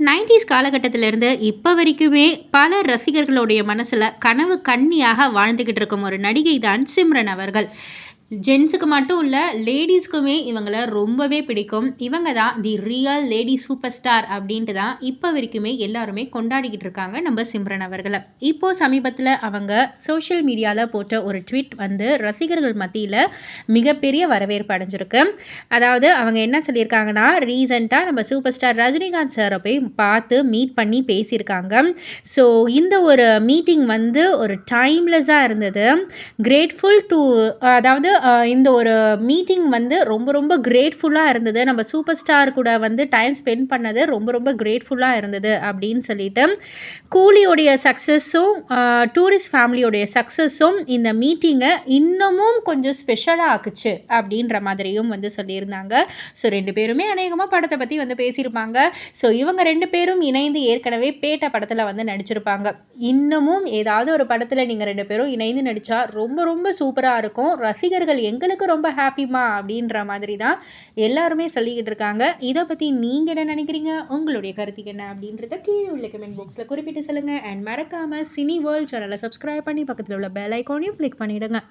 90s காலகட்டத்திலிருந்து இப்போ வரைக்குமே பல ரசிகர்களுடைய மனசுல கனவு கன்னியாக வாழ்ந்துகிட்டு இருக்கும் ஒரு நடிகை தான் சிம்ரன் அவர்கள். ஜென்ஸுக்கு மட்டும் இல்ல, லேடீஸ்க்குமே இவங்கள ரொம்பவே பிடிக்கும். இவங்க தான் the real lady super star அப்படின்ட்டு தான் இப்போ வரைக்குமே எல்லாருமே கொண்டாடிக்கிட்டு இருக்காங்க நம்ம சிம்ரன் அவர்கள. இப்போ சமீபத்தில அவங்க சோஷியல் மீடியால போட்ட ஒரு ட்வீட் வந்து ரசிகர்கள் மத்தியில மிகப்பெரிய வரவேற்பு அடைஞ்சிருக்கு. அதாவது அவங்க என்ன சொல்லியிருக்காங்கன்னா, ரீசென்ட்டா நம்ம சூப்பர் ஸ்டார் ரஜினிகாந்த் சார போய் பார்த்து மீட் பண்ணி பேசியிருக்காங்க. ஸோ இந்த ஒரு மீட்டிங் வந்து ஒரு டைம்லெஸ்ஸா இருந்தது. கிரேட்ஃபுல் டூ அதாவது இந்த ஒரு மீட்டிங் வந்து ரொம்ப ரொம்ப கிரேட்ஃபுல்லா இருந்தது. நம்ம சூப்பர் ஸ்டார் கூட வந்து டைம் ஸ்பெண்ட் பண்ணது ரொம்ப ரொம்ப கிரேட்ஃபுல்லா இருந்தது அப்படின்னு சொல்லிட்டு, கூலியோடைய சக்ஸஸும் டூரிஸ்ட் ஃபேமிலியோடைய சக்ஸஸும் இந்த மீட்டிங்க இன்னமும் கொஞ்சம் ஸ்பெஷலா ஆக்குச்சு அப்படின்ற மாதிரியும் வந்து சொல்லியிருந்தாங்க. ஸோ 2 பேருமே அநேகமா படத்த பத்தி வந்து பேசியிருப்பாங்க. ஸோ இவங்க 2 பேரும் இணைந்து ஏற்கனவே பேட்ட படத்துல வந்து நடிச்சிருப்பாங்க. இன்னமும் ஏதாவது ஒரு படத்துல நீங்க 2 பேரும் இணைந்து நடிச்சா ரொம்ப ரொம்ப சூப்பரா இருக்கும். ரசிகர்கள் எங்களுக்கு ரொம்ப ஹாப்பிமா அப்படின்ற மாதிரி தான் எல்லாருமே சொல்லிக்கிட்டு இருக்காங்க. இத பத்தி நீங்க என்ன நினைக்கிறீங்க? உங்களுடைய கருத்து என்ன அப்படின்றத கீழ உள்ள கமெண்ட் பாக்ஸ்ல குறிப்பிட்டு சொல்லுங்க. அண்ட் மறக்காம சினி வேர்ல்ட் சேனலை சப்ஸ்கிரைப் பண்ணி பக்கத்துல உள்ள பெல் ஐகானையும் கிளிக் பண்ணிடுங்க.